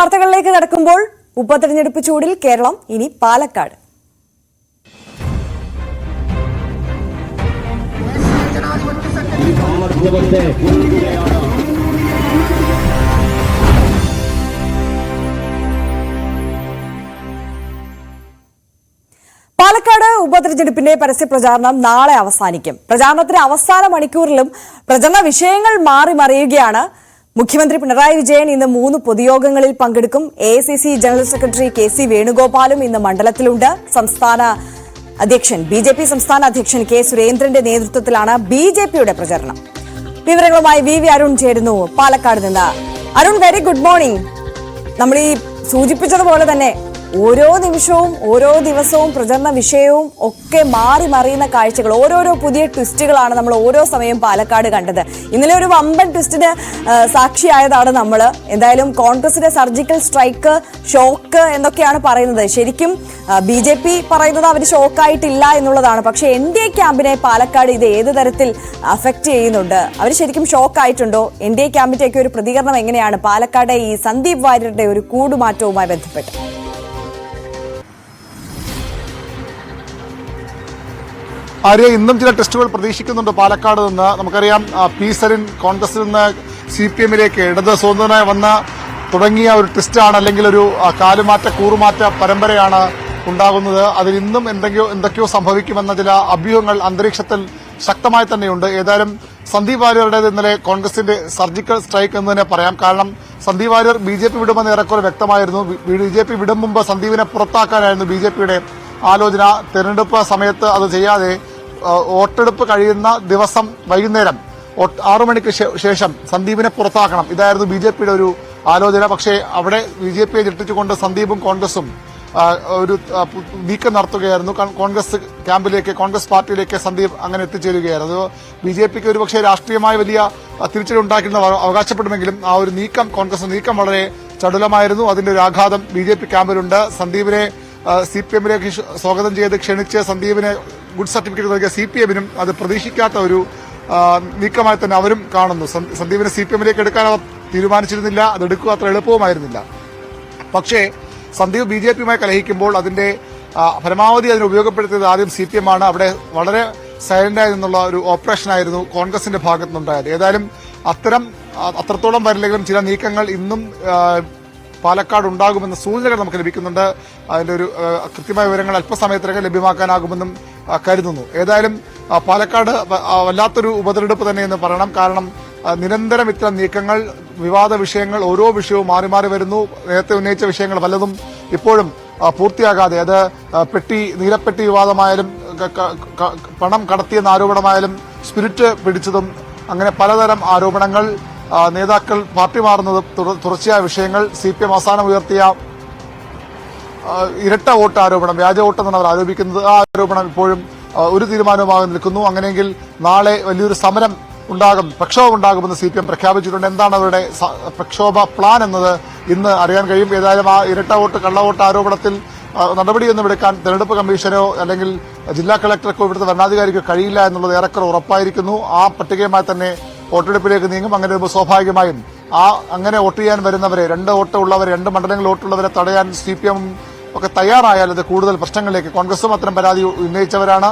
വാർത്തകളിലേക്ക് കടക്കുമ്പോൾ ഉപതെരഞ്ഞെടുപ്പ് ചൂടിൽ കേരളം ഇനി പാലക്കാട്. പാലക്കാട് ഉപതെരഞ്ഞെടുപ്പിന്റെ പരസ്യപ്രചാരണം നാളെ അവസാനിക്കും. പ്രചാരണത്തിന് അവസാന മണിക്കൂറിലും പ്രചരണ വിഷയങ്ങൾ മാറി മറിയുകയാണ്. മുഖ്യമന്ത്രി പിണറായി വിജയൻ ഇന്ന് 3 പൊതുയോഗങ്ങളിൽ പങ്കെടുക്കും. AICC ജനറൽ സെക്രട്ടറി KC വേണുഗോപാലും ഇന്ന് മണ്ഡലത്തിലുണ്ട്. സംസ്ഥാന അധ്യക്ഷൻ BJP സംസ്ഥാന അധ്യക്ഷൻ K സുരേന്ദ്രന്റെ നേതൃത്വത്തിലാണ് BJPയുടെ പ്രചരണം. വിവരങ്ങളുമായി VV അരുൺ ചേരുന്നു പാലക്കാട് നിന്ന്. Arun, very good morning. നമ്മൾ ഈ സൂചിപ്പിച്ചതുപോലെ തന്നെ ഓരോ നിമിഷവും ഓരോ ദിവസവും പ്രചരണ വിഷയവും ഒക്കെ മാറി മറിയുന്ന കാഴ്ചകൾ, ഓരോരോ പുതിയ ട്വിസ്റ്റുകളാണ് നമ്മൾ ഓരോ സമയം പാലക്കാട് കണ്ടത്. ഇന്നലെ ഒരു വമ്പൻ ട്വിസ്റ്റിന് സാക്ഷിയായതാണ് നമ്മൾ. എന്തായാലും കോൺഗ്രസിന്റെ സർജിക്കൽ സ്ട്രൈക്ക്, ഷോക്ക് എന്നൊക്കെയാണ് പറയുന്നത്. ശരിക്കും BJP പറയുന്നത് അവർ ഷോക്കായിട്ടില്ല എന്നുള്ളതാണ്. പക്ഷേ NDA ക്യാമ്പിനെ പാലക്കാട് ഇത് ഏത് തരത്തിൽ അഫക്റ്റ് ചെയ്യുന്നുണ്ട്? അവർ ശരിക്കും ഷോക്കായിട്ടുണ്ടോ? NDA ക്യാമ്പിന്റെയൊക്കെ ഒരു പ്രതികരണം എങ്ങനെയാണ് പാലക്കാട് ഈ സന്ദീപ് വാര്യരുടെ ഒരു കൂടുമാറ്റവുമായി ബന്ധപ്പെട്ട്? ആര്യ, ഇന്നും ചില ടെസ്റ്റുകൾ പ്രതീക്ഷിക്കുന്നുണ്ട് പാലക്കാട് നിന്ന്. നമുക്കറിയാം, P സരിൻ കോൺഗ്രസിൽ നിന്ന് CPM-ലേക്ക് ഇടത് സ്വതന്ത്രനായി വന്ന തുടങ്ങിയ ഒരു ടെസ്റ്റാണ്, അല്ലെങ്കിൽ ഒരു കാലുമാറ്റ കൂറുമാറ്റ പരമ്പരയാണ് ഉണ്ടാകുന്നത്. അതിൽ ഇന്നും എന്തൊക്കെയോ സംഭവിക്കുമെന്ന ചില അഭ്യൂഹങ്ങൾ അന്തരീക്ഷത്തിൽ ശക്തമായി തന്നെയുണ്ട്. ഏതായാലും സന്ദീപ് വാര്യരുടേത് ഇന്നലെ കോൺഗ്രസിന്റെ സർജിക്കൽ സ്ട്രൈക്ക് എന്ന് തന്നെ പറയാം. കാരണം സന്ദീപ് വാര്യർ BJP വിടുമെന്ന് ഏറെക്കുറെ വ്യക്തമായിരുന്നു. BJP വിടും മുമ്പ് സന്ദീപിനെ പുറത്താക്കാനായിരുന്നു BJPയുടെ ആലോചന. തെരഞ്ഞെടുപ്പ് സമയത്ത് അത് ചെയ്യാതെ വോട്ടെടുപ്പ് കഴിയുന്ന ദിവസം വൈകുന്നേരം 6 മണിക്ക് ശേഷം സന്ദീപിനെ പുറത്താക്കണം, ഇതായിരുന്നു BJPയുടെ ഒരു ആലോചന. പക്ഷേ അവിടെ BJPയെ ഞെട്ടിച്ചുകൊണ്ട് സന്ദീപും കോൺഗ്രസും ഒരു നീക്കം നടത്തുകയായിരുന്നു. കോൺഗ്രസ് ക്യാമ്പിലേക്ക്, കോൺഗ്രസ് പാർട്ടിയിലേക്ക് സന്ദീപ് അങ്ങനെ എത്തിച്ചേരുകയായിരുന്നു. BJPക്ക് ഒരു പക്ഷേ രാഷ്ട്രീയമായ വലിയ തിരിച്ചടി ഉണ്ടാക്കിയെന്ന് അവകാശപ്പെടുമെങ്കിലും ആ ഒരു നീക്കം, കോൺഗ്രസ് നീക്കം വളരെ ചടുലമായിരുന്നു. അതിന്റെ ഒരു ആഘാതം BJP ക്യാമ്പിലുണ്ട്. സന്ദീപിനെ CPM-ലേക്ക് സ്വാഗതം ചെയ്ത് ക്ഷണിച്ച് സന്ദീപിന് ഗുഡ് സർട്ടിഫിക്കറ്റ് നൽകിയ CPM-നും അത് പ്രതീക്ഷിക്കാത്ത ഒരു നീക്കമായി തന്നെ അവരും കാണുന്നു. സന്ദീപിനെ CPM-ലേക്ക് എടുക്കാൻ അവർ തീരുമാനിച്ചിരുന്നില്ല, അത് എടുക്കുക അത്ര എളുപ്പവുമായിരുന്നില്ല. പക്ഷേ സന്ദീപ് BJP-യുമായി കലഹിക്കുമ്പോൾ അതിന്റെ പരമാവധി അതിനെ ഉപയോഗപ്പെടുത്തിയത് ആദ്യം CPM-ആണ്. അവിടെ വളരെ സൈലന്റായി നിന്നുള്ള ഒരു ഓപ്പറേഷനായിരുന്നു കോൺഗ്രസിന്റെ ഭാഗത്തുനിന്നുണ്ടായത്. ഏതായാലും അത്രത്തോളം വരില്ലെങ്കിലും ചില നീക്കങ്ങൾ ഇന്നും പാലക്കാട് ഉണ്ടാകുമെന്ന സൂചനകൾ നമുക്ക് ലഭിക്കുന്നുണ്ട്. അതിന്റെ ഒരു കൃത്യമായ വിവരങ്ങൾ അല്പസമയത്തിനകം ലഭ്യമാക്കാനാകുമെന്നും കരുതുന്നു. ഏതായാലും പാലക്കാട് വല്ലാത്തൊരു ഉപതെരഞ്ഞെടുപ്പ് തന്നെയെന്ന് പറയണം. കാരണം നിരന്തരം ഇത്തരം നീക്കങ്ങൾ, വിവാദ വിഷയങ്ങൾ, ഓരോ വിഷയവും മാറി മാറി വരുന്നു. നേരത്തെ ഉന്നയിച്ച വിഷയങ്ങൾ പലതും ഇപ്പോഴും പൂർത്തിയാകാതെ, അത് നീലപ്പെട്ടി വിവാദമായാലും പണം കടത്തിയെന്ന ആരോപണമായാലും സ്പിരിറ്റ് പിടിച്ചതും, അങ്ങനെ പലതരം ആരോപണങ്ങൾ, നേതാക്കൾ പാർട്ടി മാറുന്നത് തുടർച്ചയായ വിഷയങ്ങൾ, CPM അവസാനം ഉയർത്തിയ ഇരട്ട വോട്ട് ആരോപണം, വ്യാജ വോട്ടെന്നാണ് അവർ ആരോപിക്കുന്നത്. ആ ആരോപണം ഇപ്പോഴും ഒരു തീരുമാനവുമായി നിൽക്കുന്നു. അങ്ങനെയെങ്കിൽ നാളെ വലിയൊരു സമരം ഉണ്ടാകും, പ്രക്ഷോഭം ഉണ്ടാകുമെന്ന് CPM പ്രഖ്യാപിച്ചിട്ടുണ്ട്. എന്താണ് അവരുടെ പ്രക്ഷോഭ പ്ലാൻ എന്നത് ഇന്ന് അറിയാൻ കഴിയും. ഏതായാലും ആ ഇരട്ട വോട്ട്, കള്ളവോട്ട് ആരോപണത്തിൽ നടപടിയൊന്നും എടുക്കാൻ തെരഞ്ഞെടുപ്പ് കമ്മീഷനോ അല്ലെങ്കിൽ ജില്ലാ കളക്ടർക്കോ ഇവിടുത്തെ ഭരണാധികാരിക്കോ കഴിയില്ല എന്നുള്ളത് ഏറെക്കുറെ ഉറപ്പായിരിക്കുന്നു. ആ പട്ടികയുമായി തന്നെ വോട്ടെടുപ്പിലേക്ക് നീങ്ങും. അങ്ങനെ സ്വാഭാവികമായും അങ്ങനെ വോട്ട് ചെയ്യാൻ വരുന്നവരെ, 2 വോട്ട് ഉള്ളവരെ, 2 മണ്ഡലങ്ങളിൽ വോട്ടുള്ളവരെ തടയാൻ CPM ഒക്കെ തയ്യാറായാൽ അത് കൂടുതൽ പ്രശ്നങ്ങളിലേക്ക്, കോൺഗ്രസും അത്തരം പരാതി ഉന്നയിച്ചവരാണ്,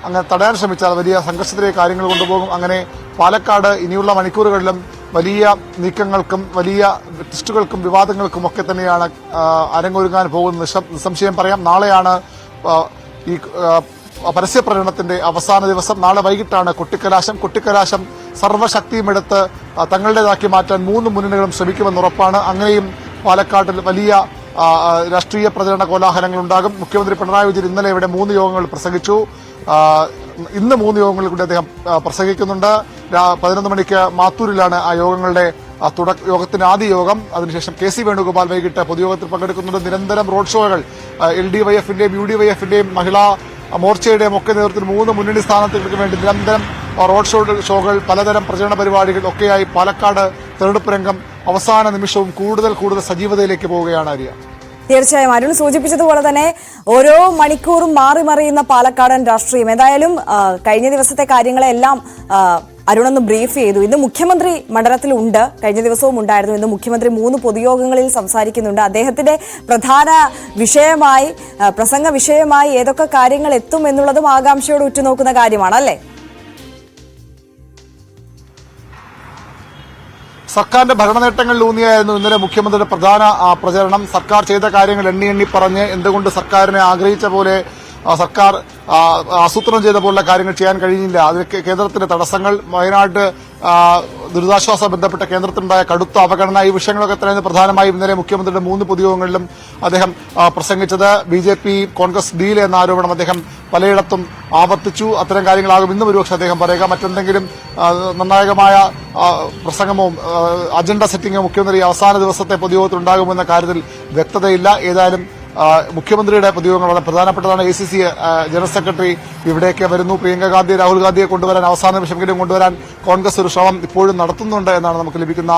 അങ്ങനെ തടയാൻ ശ്രമിച്ചാൽ വലിയ സംഘർഷത്തിലേക്ക് കാര്യങ്ങൾ കൊണ്ടുപോകും. അങ്ങനെ പാലക്കാട് ഇനിയുള്ള മണിക്കൂറുകളിലും വലിയ നീക്കങ്ങൾക്കും വലിയ ടെസ്റ്റുകൾക്കും വിവാദങ്ങൾക്കും ഒക്കെ തന്നെയാണ് അരങ്ങൊരുങ്ങാൻ പോകുന്നത്. നിസ്സംശയം പറയാം, നാളെയാണ് ഈ പരസ്യപ്രകടനത്തിന്റെ അവസാന ദിവസം. നാളെ വൈകിട്ടാണ് കുട്ടിക്കലാശം സർവ്വശക്തിയും എടുത്ത് തങ്ങളുടേതാക്കി മാറ്റാൻ 3 മുന്നണികളും ശ്രമിക്കുമെന്ന് ഉറപ്പാണ്. അങ്ങനെയും പാലക്കാട്ടിൽ വലിയ രാഷ്ട്രീയ പ്രചരണ കോലാഹലങ്ങൾ ഉണ്ടാകും. മുഖ്യമന്ത്രി പിണറായി വിജയൻ ഇന്നലെ ഇവിടെ 3 യോഗങ്ങൾ പ്രസംഗിച്ചു. ഇന്ന് 3 യോഗങ്ങളിൽ കൂടി അദ്ദേഹം പ്രസംഗിക്കുന്നുണ്ട്. 11 മണിക്ക് മാത്തൂരിലാണ് ആ യോഗത്തിന്റെ ആദ്യ യോഗം. അതിനുശേഷം KC വേണുഗോപാൽ വൈകിട്ട് പൊതുയോഗത്തിൽ പങ്കെടുക്കുന്നുണ്ട്. നിരന്തരം റോഡ് ഷോകൾ LDYF-ന്റെയും UDYF-ന്റെയും മഹിളാ മോർച്ചയുടെയും ഒക്കെ നേതൃത്വത്തിൽ 3 മുന്നണി സ്ഥാനാർത്ഥികൾക്ക് വേണ്ടി നിരന്തരം റോഡ് ഷോകൾ, പലതരം പ്രചരണ പരിപാടികൾ ഒക്കെയായി പാലക്കാട് തെരഞ്ഞെടുപ്പ് രംഗം അവസാന നിമിഷവും കൂടുതൽ സജീവതയിലേക്ക് പോവുകയാണ്. ആര്യ, തീർച്ചയായും അരുൺ സൂചിപ്പിച്ചതുപോലെ തന്നെ ഓരോ മണിക്കൂറും മാറി മറിയുന്ന പാലക്കാടൻ രാഷ്ട്രീയം. എന്തായാലും കഴിഞ്ഞ ദിവസത്തെ കാര്യങ്ങളെല്ലാം അരുൺ ഒന്ന് ബ്രീഫ് ചെയ്തു. ഇന്ന് മുഖ്യമന്ത്രി മണ്ഡലത്തിലുണ്ട്, കഴിഞ്ഞ ദിവസവും ഉണ്ടായിരുന്നു. ഇന്ന് മുഖ്യമന്ത്രി 3 പൊതുയോഗങ്ങളിൽ സംസാരിക്കുന്നുണ്ട്. അദ്ദേഹത്തിന്റെ പ്രധാന വിഷയമായി, പ്രസംഗ വിഷയമായി ഏതൊക്കെ കാര്യങ്ങൾ എത്തും എന്നുള്ളതും ആകാംക്ഷയോട് ഉറ്റുനോക്കുന്ന കാര്യമാണ് അല്ലേ? സർക്കാരിന്റെ ഭരണ നേട്ടങ്ങളിലൂന്നിയായിരുന്നു ഇന്നലെ മുഖ്യമന്ത്രിയുടെ പ്രധാന പ്രചരണം. സർക്കാർ ചെയ്ത കാര്യങ്ങൾ എണ്ണി എണ്ണി പറഞ്ഞ് എന്തുകൊണ്ട് സർക്കാരിനെ ആഗ്രഹിച്ച പോലെ സർക്കാർ ആസൂത്രണം ചെയ്ത പോലുള്ള കാര്യങ്ങൾ ചെയ്യാൻ കഴിഞ്ഞില്ല, അതിൽ കേന്ദ്രത്തിന്റെ തടസ്സങ്ങൾ, വയനാട് ദുരിതാശ്വാസ ബന്ധപ്പെട്ട കേന്ദ്രത്തിനുണ്ടായ കടുത്ത അവഗണന, ഈ വിഷയങ്ങളൊക്കെ തന്നെ പ്രധാനമായും ഇന്നലെ മുഖ്യമന്ത്രിയുടെ 3 പൊതുയോഗങ്ങളിലും അദ്ദേഹം പ്രസംഗിച്ചത്. BJP കോൺഗ്രസ് ഡീൽ എന്ന ആരോപണം അദ്ദേഹം പലയിടത്തും ആവർത്തിച്ചു. അത്തരം കാര്യങ്ങളാകും ഇന്നും ഒരുപക്ഷെ അദ്ദേഹം പറയുക. മറ്റെന്തെങ്കിലും നിർണായകമായ പ്രസംഗമോ അജണ്ട സെറ്റിംഗോ മുഖ്യമന്ത്രി അവസാന ദിവസത്തെ പൊതുയോഗത്തിൽ ഉണ്ടാകുമെന്ന കാര്യത്തിൽ വ്യക്തതയില്ല. ഏതായാലും മുഖ്യമന്ത്രിയുടെ പൊതുയോഗങ്ങൾ വളരെ പ്രധാനപ്പെട്ടതാണ്. ACC ജനറൽ സെക്രട്ടറി ഇവിടേക്ക് വരുന്നു. പ്രിയങ്ക ഗാന്ധി, രാഹുൽ ഗാന്ധിയെ കൊണ്ടുവരാൻ, അവസാന നിമിഷമെങ്കിലും കൊണ്ടുവരാൻ കോൺഗ്രസ് ഒരു ശ്രമം ഇപ്പോഴും നടത്തുന്നുണ്ട് എന്നാണ് നമുക്ക് ലഭിക്കുന്ന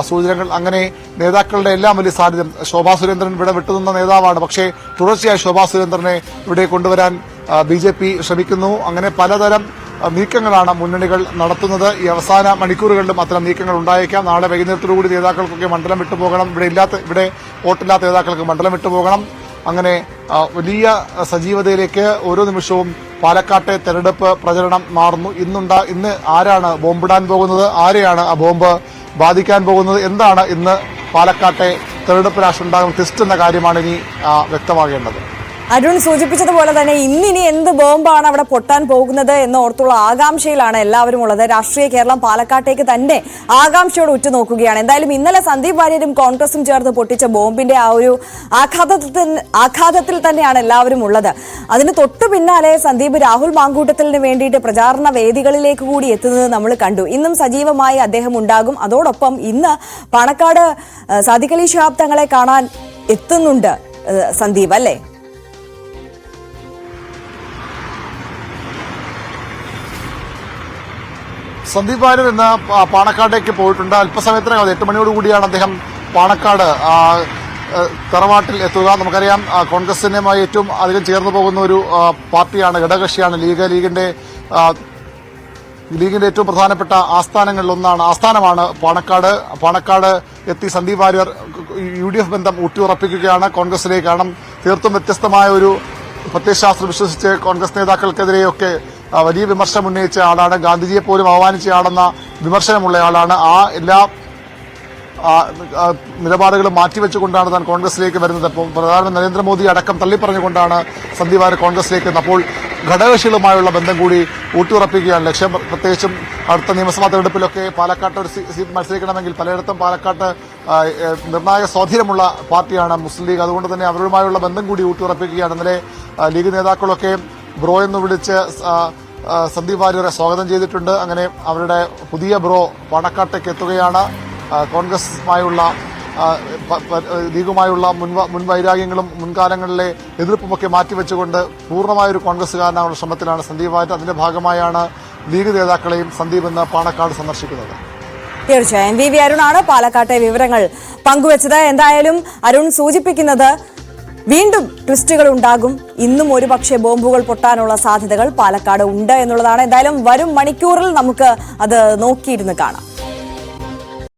സൂചനകൾ. അങ്ങനെ നേതാക്കളുടെ എല്ലാം വലിയ സാന്നിധ്യം. ശോഭാ സുരേന്ദ്രൻ ഇവിടെ വിട്ടുനിന്ന നേതാവാണ്, പക്ഷേ തുടർച്ചയായി ശോഭാ സുരേന്ദ്രനെ ഇവിടെ കൊണ്ടുവരാൻ BJP ശ്രമിക്കുന്നു. അങ്ങനെ പലതരം നീക്കങ്ങളാണ് മുന്നണികൾ നടത്തുന്നത്. ഈ അവസാന മണിക്കൂറുകളിലും അത്തരം നീക്കങ്ങൾ ഉണ്ടായേക്കാം. നാളെ വൈകുന്നേരത്തോടുകൂടി നേതാക്കൾക്കൊക്കെ മണ്ഡലം വിട്ടുപോകണം. ഇവിടെ വോട്ടില്ലാത്ത നേതാക്കൾക്ക് മണ്ഡലം വിട്ടുപോകണം. അങ്ങനെ വലിയ സജീവതയിലേക്ക് ഓരോ നിമിഷവും പാലക്കാട്ടെ തെരഞ്ഞെടുപ്പ് പ്രചരണം മാറുന്നു. ഇന്ന് ആരാണ് ബോംബിടാൻ പോകുന്നത്, ആരെയാണ് ആ ബോംബ് ബാധിക്കാൻ പോകുന്നത്, എന്താണ് ഇന്ന് പാലക്കാട്ടെ തെരഞ്ഞെടുപ്പ് രാഷ്ട്രീയം ട്വിസ്റ്റ് എന്ന കാര്യമാണ് ഇനി വ്യക്തമാകേണ്ടത്. അരുൺ സൂചിപ്പിച്ചതുപോലെ തന്നെ ഇന്നിനി എന്ത് ബോംബാണ് അവിടെ പൊട്ടാൻ പോകുന്നത് എന്നോർത്തുള്ള ആകാംക്ഷയിലാണ് എല്ലാവരും ഉള്ളത്. രാഷ്ട്രീയ കേരളം പാലക്കാട്ടേക്ക് തന്നെ ആകാംക്ഷയോട് ഉറ്റുനോക്കുകയാണ്. എന്തായാലും ഇന്നലെ സന്ദീപ് വാര്യരും കോൺഗ്രസും ചേർന്ന് പൊട്ടിച്ച ബോംബിന്റെ ആ ഒരു ആഘാതത്തിൽ തന്നെയാണ് എല്ലാവരും ഉള്ളത്. അതിന് തൊട്ടു പിന്നാലെ സന്ദീപ് രാഹുൽ മാങ്കൂട്ടത്തിന് വേണ്ടിയിട്ട് പ്രചാരണ വേദികളിലേക്ക് കൂടി എത്തുന്നത് നമ്മൾ കണ്ടു. ഇന്നും സജീവമായി അദ്ദേഹം ഉണ്ടാകും. അതോടൊപ്പം ഇന്ന് പാണക്കാട് സാദിഖ് അലി ശിഹാബ് തങ്ങളെ കാണാൻ എത്തുന്നുണ്ട് സന്ദീപ്, അല്ലേ? സന്ദീപ് വാര്യർ ഇന്ന് പാണക്കാട്ടേക്ക് പോയിട്ടുണ്ട്. അല്പസമയത്തിനകം 8 മണിയോടുകൂടിയാണ് അദ്ദേഹം പാണക്കാട് തറവാട്ടിൽ എത്തുക. നമുക്കറിയാം കോൺഗ്രസിനുമായി ഏറ്റവും അധികം ചേർന്ന് പോകുന്ന ഒരു പാർട്ടിയാണ്, ഘടകകക്ഷിയാണ് ലീഗിന്റെ ഏറ്റവും പ്രധാനപ്പെട്ട ആസ്ഥാനമാണ് പാണക്കാട് എത്തി സന്ദീപ് വാര്യർ UDF ബന്ധം ഊട്ടിയുറപ്പിക്കുകയാണ് കോൺഗ്രസിലേക്ക്. കാരണം തീർത്തും വ്യത്യസ്തമായ ഒരു പ്രത്യയശാസ്ത്രം വിശ്വസിച്ച് കോൺഗ്രസ് നേതാക്കൾക്കെതിരെയൊക്കെ വലിയ വിമർശനം ഉന്നയിച്ച ആളാണ്. ഗാന്ധിജിയെ പോലും അവമാനിച്ചയാളെന്ന വിമർശനമുള്ള ആളാണ്. ആ എല്ലാ നിലപാടുകളും മാറ്റിവെച്ചുകൊണ്ടാണ് താൻ കോൺഗ്രസിലേക്ക് വരുന്നത്. പ്രധാനമന്ത്രി നരേന്ദ്രമോദി അടക്കം തള്ളിപ്പറഞ്ഞുകൊണ്ടാണ് സന്ദീപ് വാര്യർ കോൺഗ്രസിലേക്ക് വരുന്നത്. അപ്പോൾ ഘടകകക്ഷികളുമായുള്ള ബന്ധം കൂടി ഊട്ടിയുറപ്പിക്കുകയാണ് ലക്ഷ്യം. പ്രത്യേകിച്ചും അടുത്ത നിയമസഭാ തെരഞ്ഞെടുപ്പിലൊക്കെ പാലക്കാട്ട് ഒരു സീറ്റ് മത്സരിക്കണമെങ്കിൽ പലയിടത്തും പാലക്കാട്ട് നിർണായക സ്വാധീനമുള്ള പാർട്ടിയാണ് മുസ്ലിം ലീഗ്. അതുകൊണ്ട് തന്നെ അവരുമായുള്ള ബന്ധം കൂടി ഊട്ടിയുറപ്പിക്കുകയാണ്. ഇന്നലെ ലീഗ് നേതാക്കളൊക്കെ ബ്രോ എന്ന് വിളിച്ച് സന്ദീപ് വാര്യരെ സ്വാഗതം ചെയ്തിട്ടുണ്ട്. അങ്ങനെ അവരുടെ പുതിയ ബ്രോ പാണക്കാട്ടേക്ക് എത്തുകയാണ്. കോൺഗ്രസുമായുള്ള ലീഗുമായുള്ള മുൻവൈരാഗ്യങ്ങളും മുൻകാലങ്ങളിലെ എതിർപ്പുമൊക്കെ മാറ്റിവെച്ചുകൊണ്ട് പൂർണ്ണമായൊരു കോൺഗ്രസുകാരനായുള്ള ശ്രമത്തിലാണ് സന്ദീപ് വാര്യർ. അതിന്റെ ഭാഗമായാണ് ലീഗ് നേതാക്കളെയും സന്ദീപ് ഇന്ന് പാണക്കാട് സന്ദർശിക്കുന്നത്. തീർച്ചയായും VV അരുണാണ് പാലക്കാട്ടെ വിവരങ്ങൾ പങ്കുവച്ചത്. എന്തായാലും അരുൺ സൂചിപ്പിക്കുന്നത് വീണ്ടും ട്വിസ്റ്റുകൾ ഉണ്ടാകും. ഇന്നും ഒരുപക്ഷെ ബോംബുകൾ പൊട്ടാനുള്ള സാധ്യതകൾ പാലക്കാട് ഉണ്ട് എന്നുള്ളതാണ്. എന്തായാലും വരും മണിക്കൂറിൽ നമുക്ക് അത് നോക്കിയിരുന്ന് കാണാം.